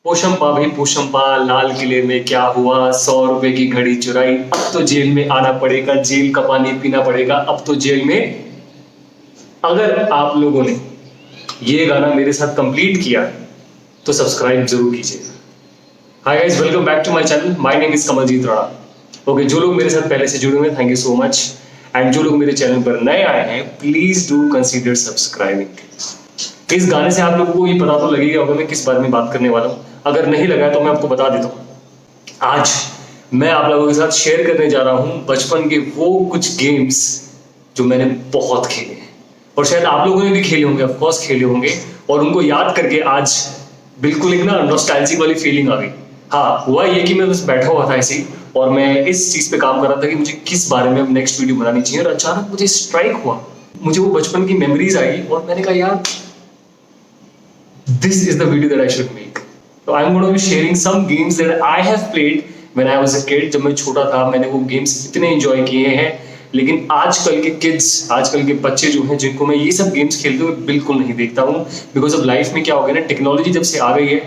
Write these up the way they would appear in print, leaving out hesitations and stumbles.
पोशंपा भाई पोशंपा, लाल किले में क्या हुआ, 100 रुपए की घड़ी चुराई, अब तो जेल में आना पड़ेगा, जेल का पानी पीना पड़ेगा, अब तो जेल में। अगर आप लोगों ने ये गाना मेरे साथ कंप्लीट किया तो सब्सक्राइब जरूर कीजिए। Hi guys, welcome back to my channel. My name is Kamaljeet Rana. Okay, जो लोग मेरे साथ पहले से जुड़े हुए हैं, thank you so much. And जो लोग मेरे चैनल पर नए आए हैं, प्लीज डू कंसीडर सब्सक्राइबिंग। इस गाने से आप लोगों को ये पता तो लगेगा होगा मैं किस बारे में बात करने वाला हूँ। अगर नहीं लगा तो मैं आपको बता देता हूँ। आज मैं आप लोगों के साथ शेयर करने जा रहा हूँ बचपन के वो कुछ गेम्स जो मैंने बहुत खेले हैं, और शायद आप लोगों ने भी खेले होंगे, ऑफ कोर्स खेले होंगे। और उनको याद करके आज बिल्कुल एक ना नॉस्टैल्जिक वाली फीलिंग आ गई। हाँ, हुआ ये कि मैं बस बैठा हुआ था ऐसे ही, और मैं इस चीज पे काम कर रहा था कि मुझे किस बारे में अब नेक्स्ट वीडियो बनानी चाहिए, और अचानक मुझे स्ट्राइक हुआ, मुझे वो बचपन की मेमोरीज आई, और मैंने कहा यार this is the video that I should make. So I'm going to be sharing some games that I have played when I was a kid. जब मैं छोटा था मैंने वो गेम्स इतने एंजॉय किए हैं, लेकिन आजकल के किड्स, आजकल के बच्चे जो हैं जिनको मैं ये सब गेम्स खेलते हुए बिल्कुल नहीं देखता हूँ। बिकॉज ऑफ लाइफ में क्या हो गया ना, टेक्नोलॉजी जब से आ गई है,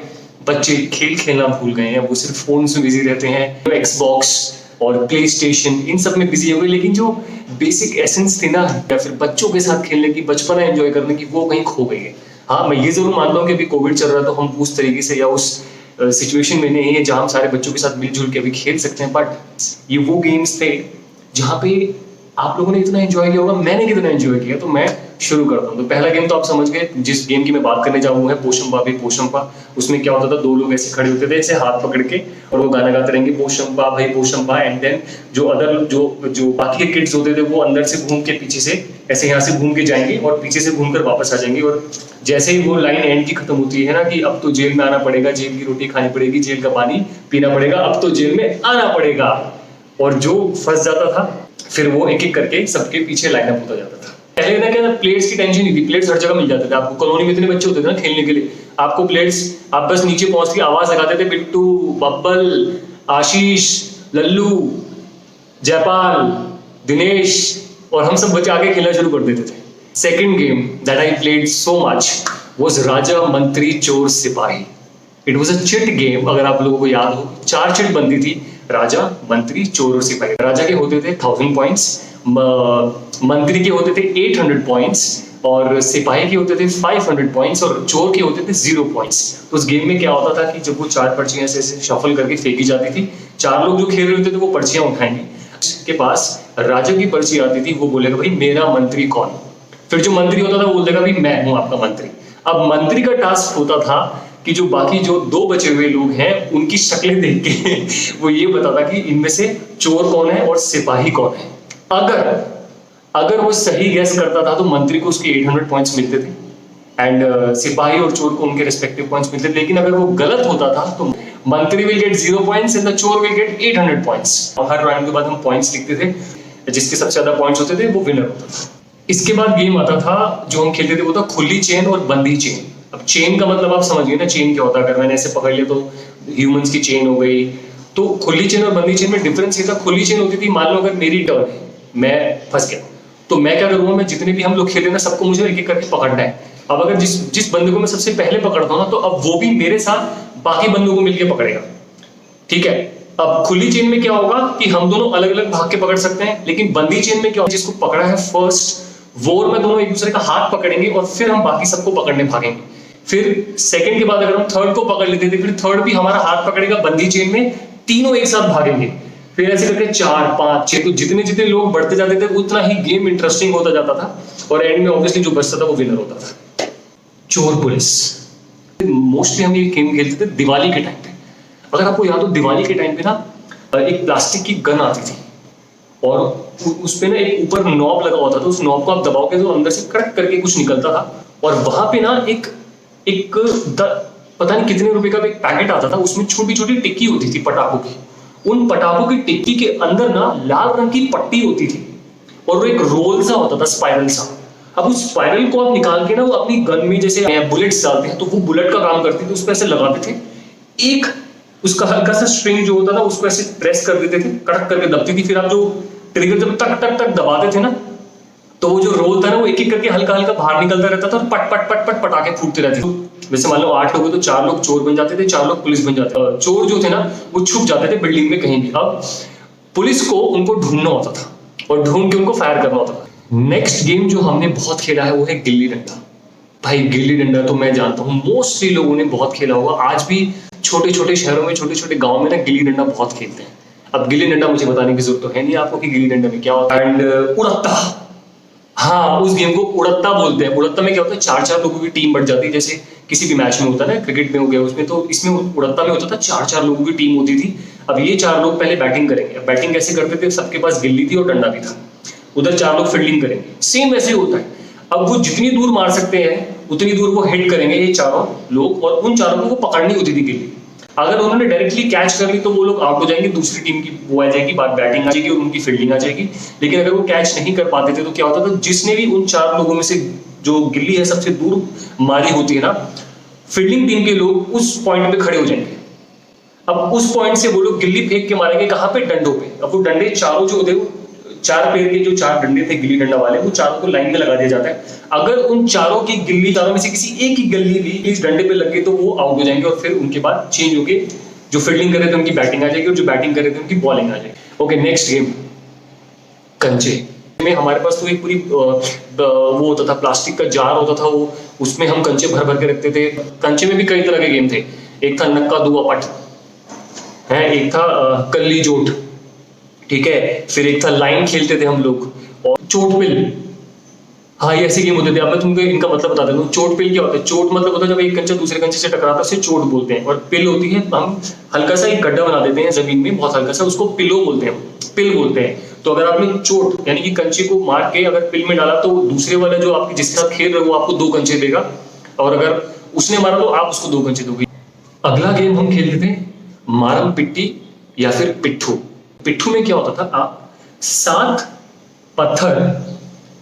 बच्चे खेल खेलना भूल गए हैं। वो सिर्फ फोन में बिजी रहते हैं, एक्सबॉक्स और प्ले स्टेशन इन सब में बिजी हो गए, लेकिन जो बेसिक एसेंस थी ना, या फिर बच्चों के साथ खेलने की, बचपना एंजॉय करने की, वो कहीं खो गई है। हाँ, मैं ये जरूर मानता हूँ कि अभी कोविड चल रहा है तो हम उस तरीके से या उस सिचुएशन में नहीं है जहां हम सारे बच्चों के साथ मिलजुल के अभी खेल सकते हैं। बट ये वो गेम्स थे जहाँ पे आप लोगों ने इतना एंजॉय किया होगा, मैंने कितना एंजॉय किया। तो मैं शुरू करता हूँ। तो पहला गेम तो आप समझ गए, जिस गेम की मैं बात करने जा रहा हूँ है पोशंपा भाई पोशंपा। उसमें क्या होता था, दो लोग ऐसे खड़े होते थे ऐसे हाथ पकड़ के, और वो गाना गाते रहेंगे पोशंपा भाई पोशंपा। एंड देन जो अदर जो बाकी के किड्स होते थे वो अंदर से घूम के पीछे से ऐसे यहाँ से घूम के जाएंगे और पीछे से घूमकर वापस आ जाएंगे। और जैसे ही वो लाइन एंड की खत्म होती है ना कि अब तो जेल में आना पड़ेगा, जेल की रोटी खानी पड़ेगी, जेल का पानी पीना पड़ेगा, अब तो जेल में आना पड़ेगा, और जो फंस जाता था फिर वो एक एक करके सबके पीछे लाइनअप होता जाता था। पहले ना क्या, प्लेट्स की टेंशन नहीं थी, प्लेट्स हर जगह मिल जाते थे आपको। कॉलोनी में इतने बच्चे होते थे ना खेलने के लिए, आपको प्लेट्स, आप बस नीचे पहुंच के आवाज लगाते थे, बिट्टू, बब्बल, आशीष, लल्लू, जयपाल, दिनेश, और हम सब बच्चे आगे खेलना शुरू कर देते थे। Second game that I played so much was Raja Mantri Chor Sipahi. It was a chit game. अगर आप लोगों को याद हो, 4 चिट बनती थी, राजा, मंत्री, चोर और सिपाही। राजा के होते थे 1000 पॉइंट्स, मंत्री के होते थे 800 पॉइंट्स, और सिपाही के होते थे 500 पॉइंट्स, और चोर के होते थे 0 पॉइंट्स। तो उस गेम में क्या होता था कि जब वो 4 पर्चियां ऐसे शफल करके फेंकी जाती थी, 4 लोग जो खेल रहे होते थे वो पर्चियां उठाएंगे। के पास राजा की पर्ची आती थी, वो बोलेगा भाई मेरा मंत्री कौन। फिर जो मंत्री होता था वो बोलेगा भाई मैं हूं आपका मंत्री। अब मंत्री का टास्क होता था कि जो बाकी जो 2 बचे हुए लोग हैं उनकी शक्लें देख के वो ये बताता कि इनमें से चोर कौन है और सिपाही कौन है। अगर वो सही गैस करता था तो मंत्री को उसके 800 पॉइंट्स मिलते थे, एंड सिपाही और चोर को उनके रिस्पेक्टिव पॉइंट्स मिलते थे। लेकिन अगर वो गलत होता था तो मंत्री will get 0 points and the चोर विल गेट 800 पॉइंट्स। और हर राउंड के बाद हम पॉइंट्स लिखते थे, जिसके सबसे ज्यादा पॉइंट्स होते थे वो विनर होता था। इसके बाद गेम आता था जो हम खेलते थे, वो था खुली चेन और बंदी चेन। अब चेन का मतलब आप समझिए ना, चेन क्या होता है। अगर मैंने ऐसे पकड़ लिया तो ह्यूमंस की चेन हो गई। तो खुली चेन और बंदी चेन में डिफरेंस ये था, खुली चेन होती थी, मान लो अगर मेरी टर्न है, मैं फंस गया, तो मैं क्या करूंगा, मैं जितने भी हम लोग खेले ना सबको मुझे एक एक करके पकड़ना है। अब अगर जिस बंदे को मैं सबसे पहले पकड़ता हूँ ना, तो अब वो भी मेरे साथ बाकी बंदों को मिलकर पकड़ेगा, ठीक है। अब खुली चेन में क्या होगा कि हम दोनों अलग अलग भाग के पकड़ सकते हैं, लेकिन बंदी चेन में क्या होगा, जिसको पकड़ा है फर्स्ट वो और मैं दोनों एक दूसरे का हाथ पकड़ेंगे और फिर हम बाकी सबको पकड़ने भागेंगे। फिर सेकंड के बाद अगर हम थर्ड को पकड़ लेते थे, फिर थर्ड भी हमारा हाथ पकड़ेगा बंदी चेन में, तीनों एक साथ भागेंगे। फिर ऐसे करके 4, 5, 6, तो जितने जितने लोग बढ़ते जाते थे उतना ही गेम इंटरेस्टिंग होता जाता था, और एंड में ऑब्वियसली जो बचता था वो विनर होता था। चोर पुलिस मोस्टली हम ये गेम खेलते थे दिवाली के टाइम पे। अगर आपको याद हो, दिवाली के टाइम पे ना एक प्लास्टिक की गन आती थी, और उस पे ना एक ऊपर नॉब लगा होता था, उस नॉब को आप दबाओगे तो अंदर से क्रक करके कुछ निकलता था, और वहां पे ना एक पता नहीं कितने रुपए का एक पैकेट आता था, उसमें छोटी छोटी टिक्की होती थी पटाखों की। उन पटाखों की टिक्की के अंदर ना लाल रंग की पट्टी होती थी, और वो एक रोल सा होता था, स्पाइरल सा। अब उस स्पाइरल को आप निकाल के ना वो अपनी गन में, जैसे बुलेट्स डालते हैं तो वो बुलेट का काम करती थी, उस पर ऐसे लगाते थे, एक उसका हल्का सा स्ट्रिंग जो होता था उसको ऐसे प्रेस कर देते थे, कड़क करके दबती थी। फिर आप जो ट्रिगर जब टक टक टक दबाते थे ना, तो वो जो रोल था ना वो एक एक करके हल्का हल्का बाहर निकलता रहता था, और पट पट पट पट पटाखे फूटते रहते थे। वैसे मान लो 8 लोग हैं तो 4 लोग चोर बन जाते थे, 4 लोग पुलिस बन जाते थे। चोर जो थे ना वो छुप जाते थे बिल्डिंग में कहीं भी। अब पुलिस को उनको ढूंढना होता था और ढूंढ के उनको फायर करना होता था। नेक्स्ट गेम जो हमने बहुत खेला है वो है गिल्ली डंडा। भाई गिल्ली डंडा तो मैं जानता हूँ मोस्टली लोगों ने बहुत खेला होगा। आज भी छोटे छोटे शहरों में, छोटे छोटे गाँव में ना गिल्ली डंडा बहुत खेलते हैं। अब गिल्ली डंडा मुझे बताने की जरूरत तो है नहीं आपको कि गिल्ली डंडा में क्या होता है। एंड उड़त्ता, हाँ उस गेम को उड़त्ता बोलते हैं। उड़त्ता में क्या होता है, 4-4 लोगों की टीम बढ़ जाती है, जैसे किसी भी मैच में होता है ना, क्रिकेट में हो गया उसमें, तो इसमें उड़त्ता में होता था 4-4 लोगों की टीम होती थी। अब ये 4 लोग पहले बैटिंग करेंगे। अब बैटिंग कैसे करते थे, सबके पास गिल्ली थी और डंडा भी था। उधर 4 लोग फील्डिंग करेंगे, सेम वैसे ही होता है। अब वो जितनी दूर मार सकते हैं उतनी दूर वो हिट करेंगे ये चारों लोग, और उन चारों को पकड़नी होती थी गिल्ली। अगर उन्होंने डायरेक्टली कैच कर ली तो वो लोग आउट हो जाएंगे, दूसरी टीम की वो आ जाएगी, बाद बैटिंग आ जाएगी और उनकी फील्डिंग आ जाएगी। लेकिन अगर वो कैच नहीं कर पाते थे तो क्या होता था, जिसने भी उन 4 लोगों में से जो गिल्ली है सबसे दूर मारी होती है ना, फील्डिंग टीम के लोग उस पॉइंट पे खड़े हो जाएंगे। अब उस पॉइंट से वो लोग गिल्ली फेंक के मारेंगे कहाँ पे, डंडों पे। अब वो डंडे चारों जो थे, 4 पेड़ के जो 4 डंडे थे गिल्ली डंडा वाले, वो चारों को लाइन में लगा दिया जाता है। अगर उन चारों की गिल्ली, चारों में से किसी एक की गिल्ली भी इस डंडे पे लग गई तो वो आउट हो जाएंगे, और फिर उनके बाद चेंज होके जो फील्डिंग कर रहे थे उनकी बैटिंग आ जाएगी और जो बैटिंग कर रहे थे उनकी बॉलिंग आ जाएगी। ओके, नेक्स्ट गेम कंचे में हमारे पास तो एक पूरी वो होता था, प्लास्टिक का जार होता था, वो उसमें हम कंचे भर भर के रखते थे। कंचे में भी कई तरह के गेम थे। एक था नक्का दुआ पट है, एक था कल्ली जोट, ठीक है, फिर एक था लाइन खेलते थे हम लोग, और चोट पिल। हाँ ये ऐसे गेम होते थे। अब मैं तुमको इनका मतलब बता देता हूँ। चोट पिल क्या होता है, चोट मतलब होता है जब एक कंचा दूसरे कंचे से टकराता है, उसे चोट बोलते हैं। और पिल होती है, हम हल्का सा एक गड्ढा बना देते हैं जमीन में, बहुत हल्का सा, उसको पिलो बोलते हैं, पिल बोलते हैं। तो अगर आपने चोट यानी कि कंचे को मार के अगर पिल में डाला तो दूसरे वाला जो आपके जिसके साथ खेल रहे हो वो आपको 2 कंचे देगा, और अगर उसने मारा तो आप उसको 2 कंचे दोगे। अगला गेम हम खेलते थे मारम पिट्टी या फिर पिट्ठू। पिट्ठू में क्या होता था, आप 7 पत्थर,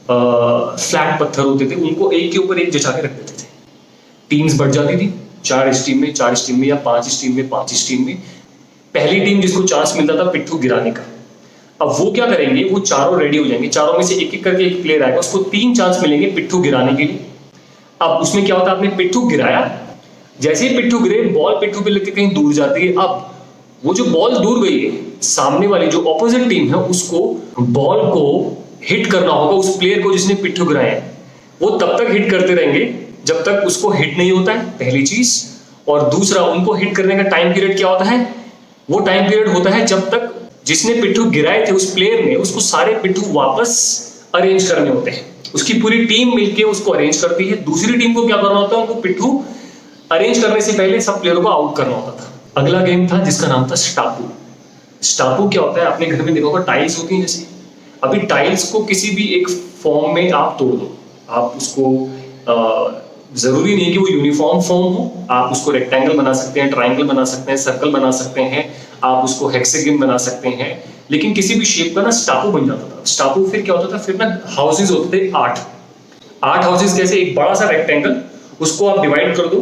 फ्लैट पत्थर होते थे, उनको एक के ऊपर एक जचा के रख देते थे। टीम्स बढ़ जाती थी, 4 इस टीम में, 4 इस टीम में, या 5 इस टीम में, 5 इस टीम में। पहली टीम जिसको चांस मिलता था पिट्ठू गिराने का, अब वो क्या करेंगे, वो चारों रेडी हो जाएंगे, चारों में से एक एक करके एक प्लेयर आएगा, उसको 3 चांस मिलेंगे पिट्ठू गिराने के लिए। अब उसमें क्या होता है, आपने पिट्ठू गिराया, जैसे ही पिट्ठू गिरे बॉल पिट्ठू पे लगके कहीं दूर जाती है। अब वो जो बॉल दूर गई है, सामने वाली जो ऑपोजिट टीम है उसको बॉल को हिट करना होगा, उस प्लेयर को जिसने पिट्ठू गिराया है। वो तब तक हिट करते रहेंगे जब तक उसको हिट नहीं होता है, पहली चीज। और दूसरा, उनको हिट करने का टाइम पीरियड क्या होता है, वो टाइम पीरियड होता है जब तक जिसने पिट्ठू गिराए थे उस प्लेयर ने, उसको सारे पिट्ठू वापस अरेंज करने होते हैं। उसकी पूरी टीम मिलके उसको अरेंज करती है। दूसरी टीम को क्या करना होता है, उनको पिट्ठू अरेंज करने से पहले सब प्लेयरों को आउट करना होता था। अगला गेम था जिसका नाम था स्टापू। स्टापू क्या होता है, आपने घर में देखा होगा टाइल्स होती हैं जैसे, अभी टाइल्स को किसी भी एक फॉर्म में आप तोड़ दो, आप उसको जरूरी नहीं कि वो यूनिफॉर्म फॉर्म हो, आप उसको रेक्टेंगल बना सकते हैं, ट्राइंगल बना सकते हैं, सर्कल बना सकते हैं, आप उसको हेक्सागन बना सकते हैं, लेकिन किसी भी शेप का ना स्टापू बन जाता था। स्टापू फिर क्या होता था, फिर ना हाउसेज होते थे 8 हाउसेज, कैसे एक बड़ा सा रेक्टेंगल, उसको आप डिवाइड कर दो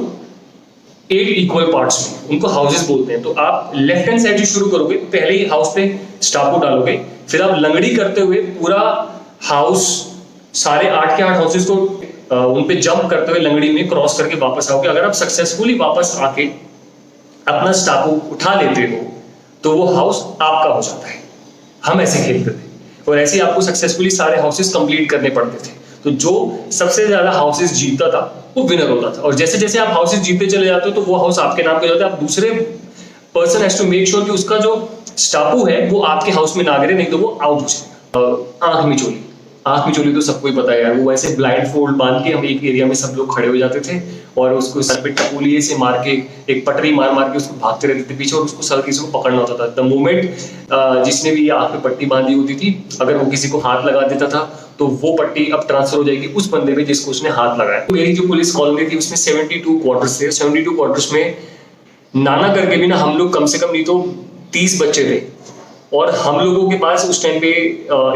8 इक्वल पार्ट्स में, उनको हाउसेज बोलते हैं। तो आप लेफ्ट हैंड साइड से शुरू करोगे, पहले ही हाउस पे स्टापू डालोगे, फिर आप लंगड़ी करते हुए पूरा हाउस, सारे 8 के 8 हाउसेज को उन पे जंप करते हुए लंगड़ी में क्रॉस करके वापस आओगे। अगर आप सक्सेसफुली वापस आके अपना स्टापू उठा लेते हो तो वो हाउस आपका हो जाता है। हम ऐसे खेलते थे और ऐसे आपको सक्सेसफुली सारे हाउसेज कंप्लीट करने पड़ते थे। तो जो सबसे ज्यादा हाउसेज जीतता था वो विनर होता था। और जैसे जैसे आप हाउसेज जीतते चले जाते हो तो वो हाउस आपके नाम पे हो जाता है। आप दूसरे person has to make sure कि उसका जो स्टापू है वो आपके हाउस में ना गिरे, नहीं तो वो आउट हो जाएगा। आंख मिचोली, आंख मिचोली तो सबको ही पता है यार, वो ऐसे ब्लाइंड फोल्ड बांध के हम एक एरिया में सब लोग खड़े हो जाते थे और उसको सर पे टपूलिए से मार के, एक पटरी मार मार के उसको भागते रहते थे पीछे, और उसको सर किसी को पकड़ना होता था। द मोमेंट जिसने भी आंख पे पट्टी बांधी होती थी, अगर वो किसी को हाथ लगा देता था तो वो पट्टी अब ट्रांसफर हो जाएगी उस बंदे में जिसको उसने हाथ लगाया। तो मेरी जो पुलिस कॉलोनी थी उसमें 72 क्वार्टर्स थे। 72 क्वार्टर्स में नाना करके भी ना हम लोग कम से कम नहीं तो 30 बच्चे थे, और हम लोगों के पास उस टाइम पे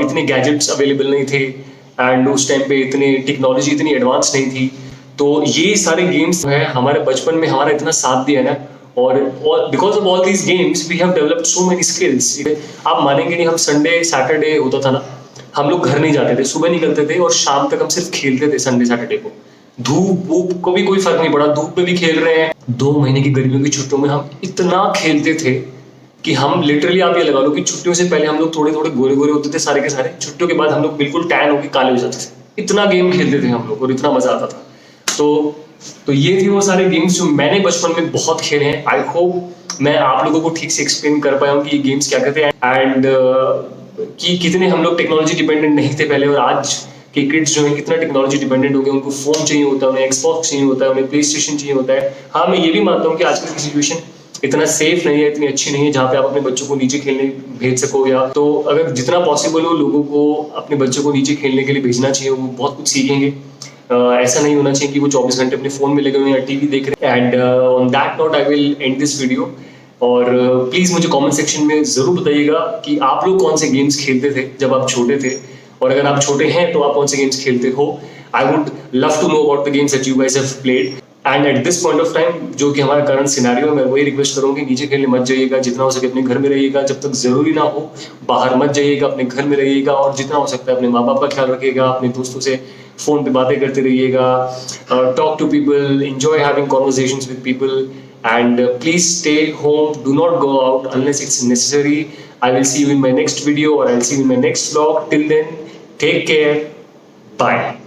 इतने गैजेट्स अवेलेबल नहीं थे, एंड उस टाइम पे इतने टेक्नोलॉजी इतनी एडवांस नहीं थी। तो ये सारे गेम्स है हमारे बचपन में हमारा इतना साथ दिया ना, और because of all these games we have developed so many skills. आप मानेंगे नहीं, हम संडे सैटरडे होता था ना, हम लोग घर नहीं जाते थे, सुबह निकलते थे और शाम तक हम सिर्फ खेलते थे संडे सैटरडे को। धूप वूप को भी कोई फर्क नहीं पड़ा, धूप में भी खेल रहे हैं। 2 महीने की गर्मियों की छुट्टियों में हम इतना खेलते थे कि हम लिटरली, आप ये लगा लो कि छुट्टियों से पहले हम लोग थोड़े थोड़े गोरे गोरे होते थे सारे के सारे, छुट्टियों के बाद हम लोग बिल्कुल टैन होकर काले हो जाते थे। इतना गेम खेलते थे हम लोग और इतना मजा आता था। तो ये थी वो सारे गेम्स जो मैंने बचपन में बहुत खेले हैं। आई होप मैं आप लोगों को ठीक से एक्सप्लेन कर पाया हूँ कि ये गेम्स क्या कहते हैं, एंड कि कितने हम लोग टेक्नोलॉजी डिपेंडेंट नहीं थे पहले, और आज के किड्स जो है कितना टेक्नोलॉजी डिपेंडेंट हो गए। उनको फोन चाहिए होता है, उन्हें एक्सबॉक्स चाहिए होता है, उन्हें प्ले स्टेशन चाहिए होता है। हाँ, मैं ये भी मानता हूँ कि आजकल की सिचुएशन इतना सेफ नहीं है, इतनी अच्छी नहीं है जहाँ पे आप अपने बच्चों को नीचे खेलने भेज सको, या तो अगर जितना पॉसिबल हो लोगों को अपने बच्चों को नीचे खेलने के लिए भेजना चाहिए। वो बहुत कुछ सीखेंगे। ऐसा नहीं होना चाहिए कि वो 24 घंटे अपने फोन में लगे हुए हैं, टीवी देख रहे हैं। And on that note I will and this video. और प्लीज मुझे कमेंट सेक्शन में जरूर बताइएगा कि आप लोग कौन से गेम्स खेलते थे जब आप छोटे थे, और अगर आप छोटे हैं तो आप कौन से गेम्स खेलते हो। I would love to know about the games that you guys have played. And at this point of time, जो कि हमारा करंट सिनेरियो है, मैं वही रिक्वेस्ट करूंगी, नीचे खेलने मत जाइएगा। जितना हो सके अपने घर में रहिएगा, जब तक जरूरी ना हो बाहर मत जाइएगा, अपने घर में रहिएगा। और जितना हो सकता है अपने माँ बाप का ख्याल रखिएगा, अपने दोस्तों से फोन पे बातें करते रहिएगा, talk to people, enjoy having conversations with people, and please stay home, do not go out unless it's necessary. I will see you in my next video, or I'll see you in my next vlog. Till then, take care, bye.